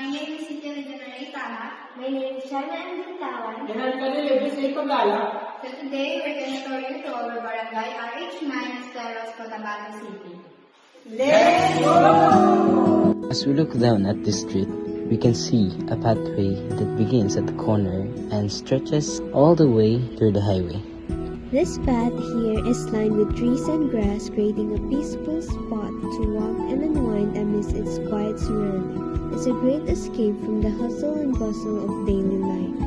My name is Cynthia Leonardo Tama. My name is Shana Anditawan. And I'm Kanil Ibis Pagala. So today we're going to show you to our barangay RH-Teros, Cotabato City. Let's go! As we look down at this street, we can see a pathway that begins at the corner and stretches all the way through the highway. This path here is lined with trees and grass, creating a peaceful spot to walk and unwind amidst its quiet surroundings. It's a great escape from the hustle and bustle of daily life.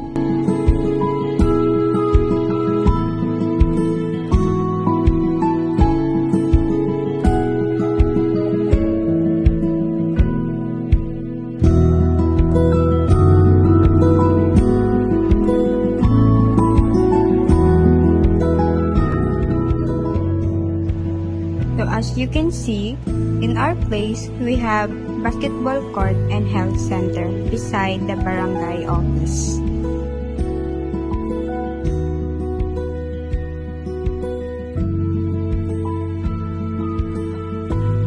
So as you can see, in our place, we have basketball court and health center beside the barangay office.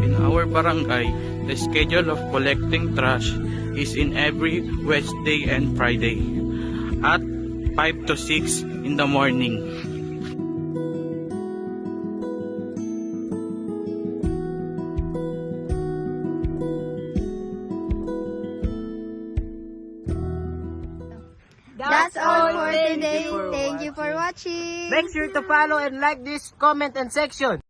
In our barangay, the schedule of collecting trash is in every Wednesday and Friday at 5 to 6 in the morning. That's all for today. Thank you for watching. Make sure to follow and like this comment and section.